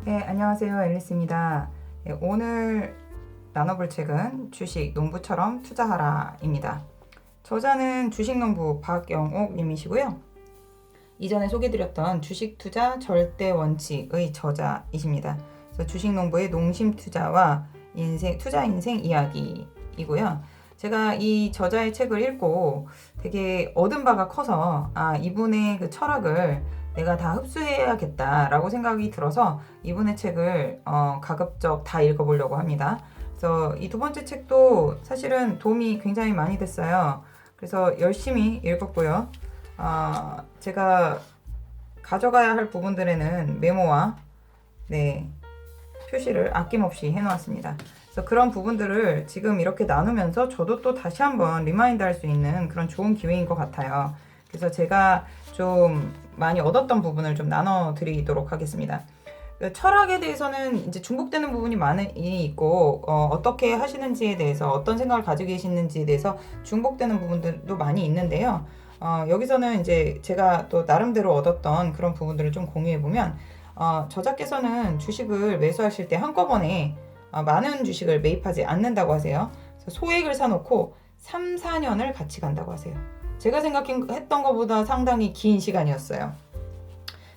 네, 안녕하세요. 앨리스입니다. 네, 오늘 나눠볼 책은 주식 농부처럼 투자하라입니다. 저자는 주식농부 박영옥 님이시고요. 이전에 소개드렸던 주식 투자 절대 원칙의 저자이십니다. 그래서 주식농부의 농심 투자와 투자 인생 이야기이고요. 제가 이 저자의 책을 읽고 되게 얻은 바가 커서 이분의 그 철학을 내가 다 흡수해야겠다라고 생각이 들어서 이분의 책을 가급적 다 읽어보려고 합니다. 그래서 이 두 번째 책도 사실은 도움이 굉장히 많이 됐어요. 그래서 열심히 읽었고요. 제가 가져가야 할 부분들에는 메모와 표시를 아낌없이 해놓았습니다. 그래서 그런 부분들을 지금 이렇게 나누면서 저도 또 다시 한번 리마인드 할 수 있는 그런 좋은 기회인 것 같아요. 그래서 제가 좀 많이 얻었던 부분을 좀 나눠드리도록 하겠습니다. 철학에 대해서는 이제 중복되는 부분이 많이 있고 어떻게 하시는지에 대해서 어떤 생각을 가지고 계시는지에 대해서 중복되는 부분들도 많이 있는데요. 여기서는 이제 제가 또 나름대로 얻었던 그런 부분들을 좀 공유해보면 저자께서는 주식을 매수하실 때 한꺼번에 많은 주식을 매입하지 않는다고 하세요. 그래서 소액을 사놓고 3, 4년을 같이 간다고 하세요. 제가 생각했던 것보다 상당히 긴 시간이었어요.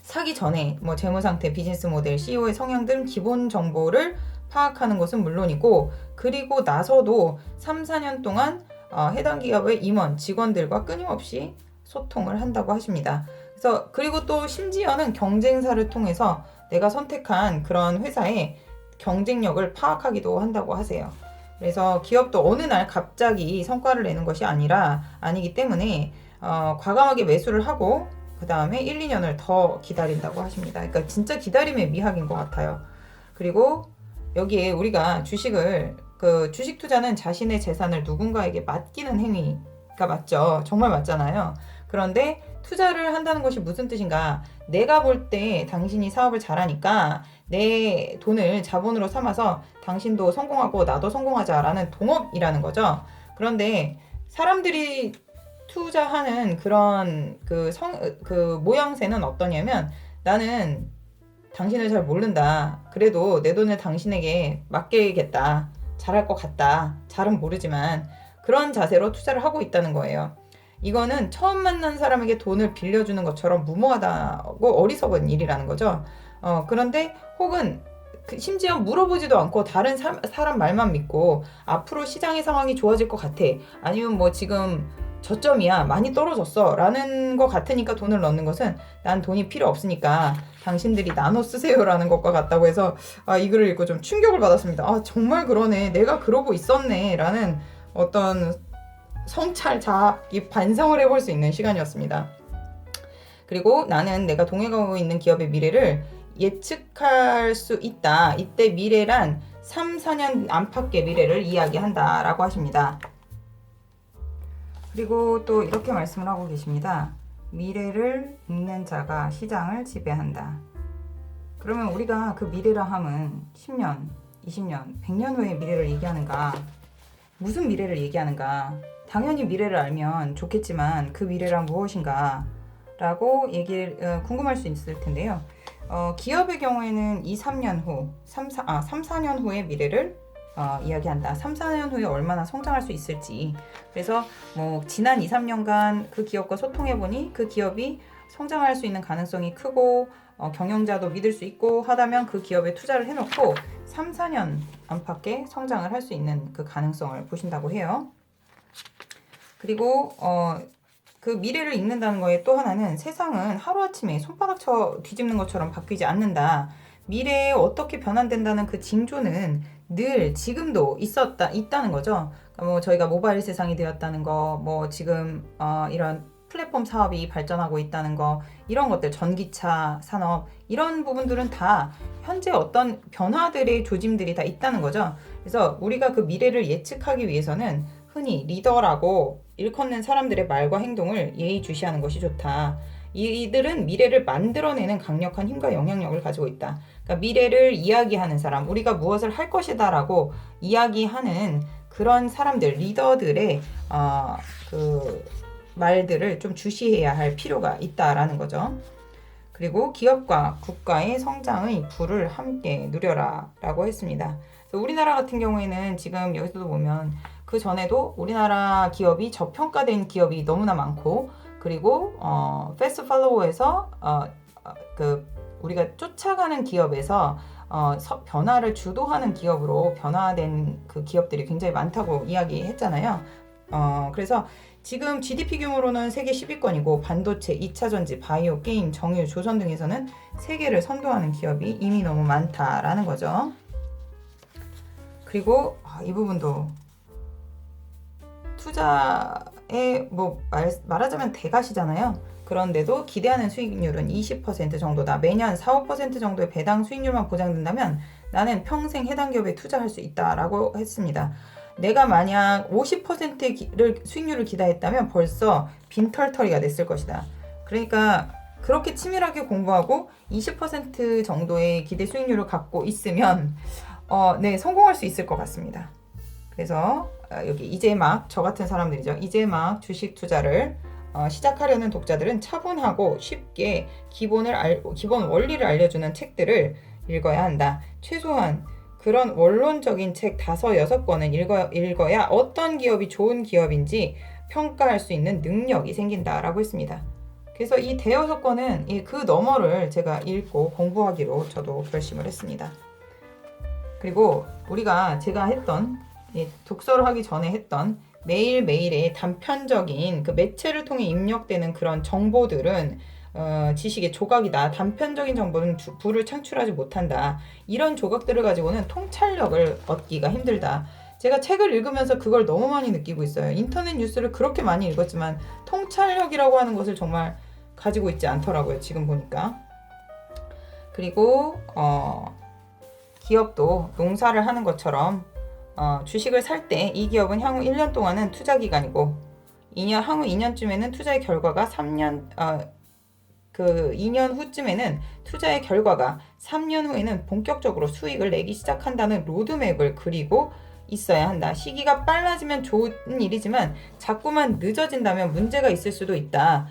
사기 전에 뭐 재무상태, 비즈니스 모델, CEO의 성향 등 기본 정보를 파악하는 것은 물론이고 그리고 나서도 3, 4년 동안 해당 기업의 임원, 직원들과 끊임없이 소통을 한다고 하십니다. 그래서 그리고 또 심지어는 경쟁사를 통해서 내가 선택한 그런 회사의 경쟁력을 파악하기도 한다고 하세요. 그래서 기업도 어느 날 갑자기 성과를 내는 것이 아니기 때문에 과감하게 매수를 하고 그 다음에 1, 2년을 더 기다린다고 하십니다. 그러니까 진짜 기다림의 미학인 것 같아요. 그리고 여기에 우리가 주식 투자는 자신의 재산을 누군가에게 맡기는 행위가 맞죠. 정말 맞잖아요. 그런데 투자를 한다는 것이 무슨 뜻인가? 내가 볼 때 당신이 사업을 잘하니까 내 돈을 자본으로 삼아서 당신도 성공하고 나도 성공하자라는 동업이라는 거죠. 그런데 사람들이 투자하는 그런 그 모양새는 어떠냐면 나는 당신을 잘 모른다. 그래도 내 돈을 당신에게 맡기겠다. 잘할 것 같다. 잘은 모르지만 그런 자세로 투자를 하고 있다는 거예요. 이거는 처음 만난 사람에게 돈을 빌려주는 것처럼 무모하다고 어리석은 일이라는 거죠. 그런데 혹은 심지어 물어보지도 않고 다른 사람 말만 믿고 앞으로 시장의 상황이 좋아질 것 같아. 아니면 뭐 지금 저점이야. 많이 떨어졌어. 라는 것 같으니까 돈을 넣는 것은 난 돈이 필요 없으니까 당신들이 나눠 쓰세요. 라는 것과 같다고 해서 이 글을 읽고 좀 충격을 받았습니다. 정말 그러네. 내가 그러고 있었네. 라는 어떤 성찰, 자기 반성을 해볼 수 있는 시간이었습니다. 그리고 나는 내가 동행하고 있는 기업의 미래를 예측할 수 있다. 이때 미래란 3, 4년 안팎의 미래를 이야기한다 라고 하십니다. 그리고 또 이렇게 말씀을 하고 계십니다. 미래를 읽는 자가 시장을 지배한다. 그러면 우리가 그 미래라 함은 10년, 20년, 100년 후의 미래를 얘기하는가? 무슨 미래를 얘기하는가? 당연히 미래를 알면 좋겠지만 그 미래란 무엇인가? 라고 궁금할 수 있을 텐데요. 기업의 경우에는 2, 3년 후, 3, 4년 후의 미래를 이야기한다. 3, 4년 후에 얼마나 성장할 수 있을지. 그래서 뭐 지난 2, 3년간 그 기업과 소통해보니 그 기업이 성장할 수 있는 가능성이 크고 경영자도 믿을 수 있고 하다면 그 기업에 투자를 해놓고 3, 4년 안팎의 성장을 할 수 있는 그 가능성을 보신다고 해요. 그리고 그 미래를 읽는다는 거에 또 하나는 세상은 하루아침에 손바닥 쳐 뒤집는 것처럼 바뀌지 않는다. 미래에 어떻게 변환된다는 그 징조는 늘 지금도 있다는 거죠. 그러니까 뭐 저희가 모바일 세상이 되었다는 거, 뭐 지금 이런 플랫폼 사업이 발전하고 있다는 거, 이런 것들, 전기차 산업, 이런 부분들은 다 현재 어떤 변화들의 조짐들이 다 있다는 거죠. 그래서 우리가 그 미래를 예측하기 위해서는 흔히 리더라고 일컫는 사람들의 말과 행동을 예의주시하는 것이 좋다. 이들은 미래를 만들어내는 강력한 힘과 영향력을 가지고 있다. 그러니까 미래를 이야기하는 사람, 우리가 무엇을 할 것이다 라고 이야기하는 그런 사람들, 리더들의 그 말들을 좀 주시해야 할 필요가 있다라는 거죠. 그리고 기업과 국가의 성장의 부를 함께 누려라 라고 했습니다. 그래서 우리나라 같은 경우에는 지금 여기서도 보면 그 전에도 우리나라 기업이 저평가된 기업이 너무나 많고, 그리고 패스트 팔로우에서 그 우리가 쫓아가는 기업에서 변화를 주도하는 기업으로 변화된 그 기업들이 굉장히 많다고 이야기했잖아요. 그래서 지금 GDP 규모로는 세계 10위권이고 반도체, 2차전지, 바이오, 게임, 정유, 조선 등에서는 세계를 선도하는 기업이 이미 너무 많다라는 거죠. 그리고 이 부분도 투자에 말하자면 대가시잖아요. 그런데도 기대하는 수익률은 20% 정도다. 매년 4~5% 정도의 배당 수익률만 보장된다면 나는 평생 해당 기업에 투자할 수 있다라고 했습니다. 내가 만약 50%를 수익률을 기대했다면 벌써 빈털터리가 됐을 것이다. 그러니까 그렇게 치밀하게 공부하고 20% 정도의 기대 수익률을 갖고 있으면 네, 성공할 수 있을 것 같습니다. 그래서 여기 이제 막 저 같은 사람들이죠. 이제 막 주식 투자를 시작하려는 독자들은 차분하고 쉽게 기본 원리를 알려주는 책들을 읽어야 한다. 최소한 그런 원론적인 책 5~6권은 읽어야 어떤 기업이 좋은 기업인지 평가할 수 있는 능력이 생긴다라고 했습니다. 그래서 이 대여섯 권은 그 너머를 제가 읽고 공부하기로 저도 결심을 했습니다. 그리고 제가 했던 독서를 하기 전에 했던 매일매일의 단편적인 그 매체를 통해 입력되는 그런 정보들은 지식의 조각이다. 단편적인 정보는 부를 창출하지 못한다. 이런 조각들을 가지고는 통찰력을 얻기가 힘들다. 제가 책을 읽으면서 그걸 너무 많이 느끼고 있어요. 인터넷 뉴스를 그렇게 많이 읽었지만 통찰력이라고 하는 것을 정말 가지고 있지 않더라고요. 지금 보니까. 그리고 기업도 농사를 하는 것처럼 주식을 살 때 이 기업은 향후 1년 동안은 투자 기간이고 향후 2년쯤에는 투자의 결과가 2년 후쯤에는 투자의 결과가 3년 후에는 본격적으로 수익을 내기 시작한다는 로드맵을 그리고 있어야 한다. 시기가 빨라지면 좋은 일이지만 자꾸만 늦어진다면 문제가 있을 수도 있다.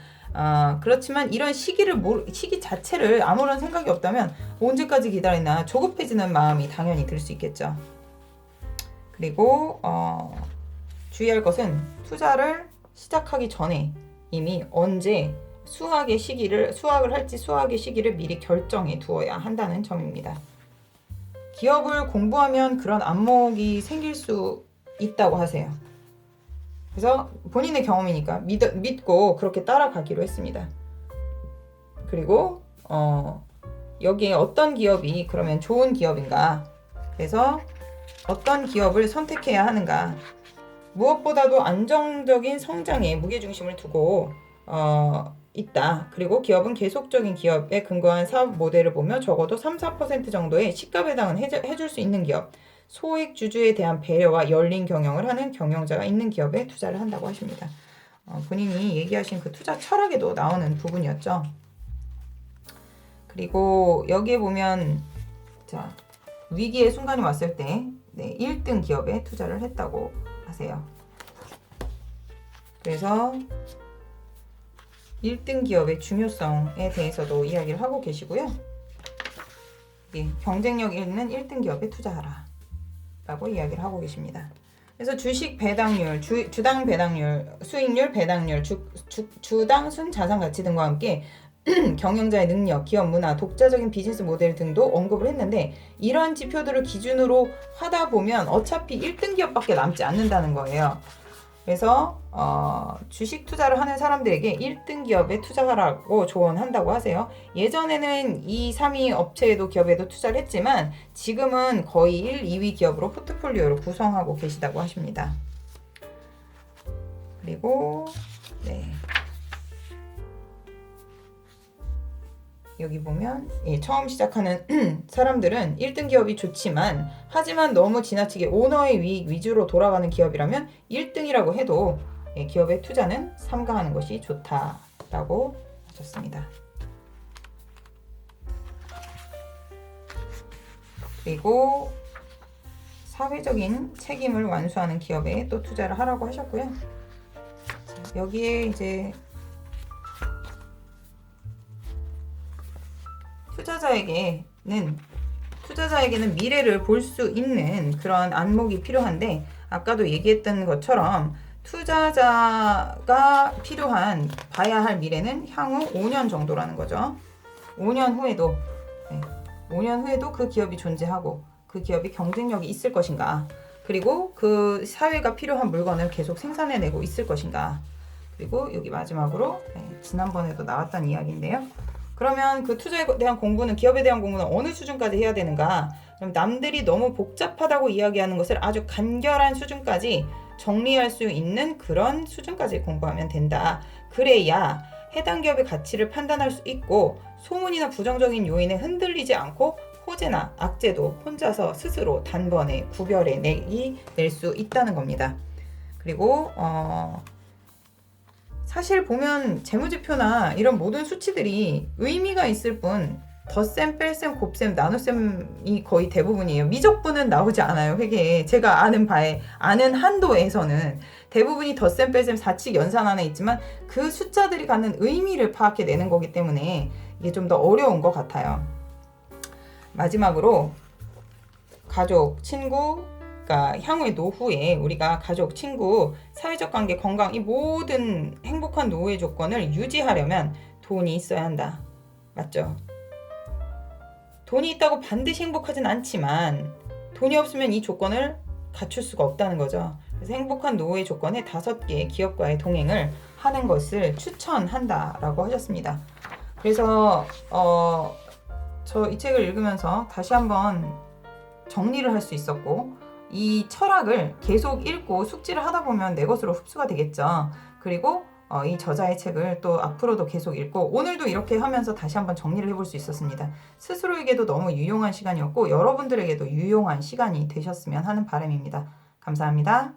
그렇지만 이런 시기 자체를 아무런 생각이 없다면 언제까지 기다리나 조급해지는 마음이 당연히 들 수 있겠죠. 그리고 주의할 것은 투자를 시작하기 전에 이미 언제 수학을 할지 수학의 시기를 미리 결정해 두어야 한다는 점입니다. 기업을 공부하면 그런 안목이 생길 수 있다고 하세요. 그래서 본인의 경험이니까 믿고 그렇게 따라가기로 했습니다. 그리고 여기에 어떤 기업이 그러면 좋은 기업인가? 그래서 어떤 기업을 선택해야 하는가? 무엇보다도 안정적인 성장에 무게중심을 두고 있다. 그리고 기업은 계속적인 기업에 근거한 사업 모델을 보며 적어도 3~4% 정도의 시가 배당은 해줄 수 있는 기업, 소액 주주에 대한 배려와 열린 경영을 하는 경영자가 있는 기업에 투자를 한다고 하십니다. 본인이 얘기하신 그 투자 철학에도 나오는 부분이었죠. 그리고 여기에 보면 위기의 순간이 왔을 때 1등 기업에 투자를 했다고 하세요. 그래서 1등 기업의 중요성에 대해서도 이야기를 하고 계시고요. 경쟁력 있는 1등 기업에 투자하라 라고 이야기를 하고 계십니다. 그래서 주식 배당률, 주당 배당률, 수익률, 배당률, 주당 순자산 가치 등과 함께 경영자의 능력, 기업 문화, 독자적인 비즈니스 모델 등도 언급을 했는데 이런 지표들을 기준으로 하다 보면 어차피 1등 기업밖에 남지 않는다는 거예요. 그래서 주식 투자를 하는 사람들에게 1등 기업에 투자하라고 조언한다고 하세요. 예전에는 2, 3위 업체에도 기업에도 투자를 했지만 지금은 거의 1, 2위 기업으로 포트폴리오를 구성하고 계시다고 하십니다. 그리고 여기 보면 처음 시작하는 사람들은 1등 기업이 좋지만 하지만 너무 지나치게 오너의 이익 위주로 돌아가는 기업이라면 1등이라고 해도 기업의 투자는 삼가하는 것이 좋다라고 하셨습니다. 그리고 사회적인 책임을 완수하는 기업에 또 투자를 하라고 하셨고요. 여기에 이제 투자자에게는 미래를 볼 수 있는 그런 안목이 필요한데, 아까도 얘기했던 것처럼 투자자가 봐야 할 미래는 향후 5년 정도라는 거죠. 5년 후에도 5년 후에도 그 기업이 존재하고 그 기업이 경쟁력이 있을 것인가, 그리고 그 사회가 필요한 물건을 계속 생산해내고 있을 것인가, 그리고 여기 마지막으로 지난번에도 나왔던 이야기인데요. 그러면 그 투자에 대한 공부는, 기업에 대한 공부는 어느 수준까지 해야 되는가? 그럼 남들이 너무 복잡하다고 이야기하는 것을 아주 간결한 수준까지 정리할 수 있는 그런 수준까지 공부하면 된다. 그래야 해당 기업의 가치를 판단할 수 있고, 소문이나 부정적인 요인에 흔들리지 않고 호재나 악재도 혼자서 스스로 단번에 낼 수 있다는 겁니다. 그리고 사실 보면 재무지표나 이런 모든 수치들이 의미가 있을 뿐 덧셈, 뺄셈, 곱셈, 나눗셈이 거의 대부분이에요. 미적분은 나오지 않아요, 회계에. 제가 아는 한도에서는 대부분이 덧셈, 뺄셈, 사칙, 연산 안에 있지만 그 숫자들이 갖는 의미를 파악해내는 거기 때문에 이게 좀 더 어려운 것 같아요. 마지막으로 가족, 친구, 그러니까 향후의 노후에 우리가 가족, 친구, 사회적 관계, 건강, 이 모든 행복한 노후의 조건을 유지하려면 돈이 있어야 한다. 맞죠? 돈이 있다고 반드시 행복하진 않지만 돈이 없으면 이 조건을 갖출 수가 없다는 거죠. 그래서 행복한 노후의 조건에 5개의 기업과의 동행을 하는 것을 추천한다라고 하셨습니다. 그래서 저 이 책을 읽으면서 다시 한번 정리를 할 수 있었고, 이 철학을 계속 읽고 숙지를 하다 보면 내 것으로 흡수가 되겠죠. 그리고 이 저자의 책을 또 앞으로도 계속 읽고, 오늘도 이렇게 하면서 다시 한번 정리를 해볼 수 있었습니다. 스스로에게도 너무 유용한 시간이었고, 여러분들에게도 유용한 시간이 되셨으면 하는 바람입니다. 감사합니다.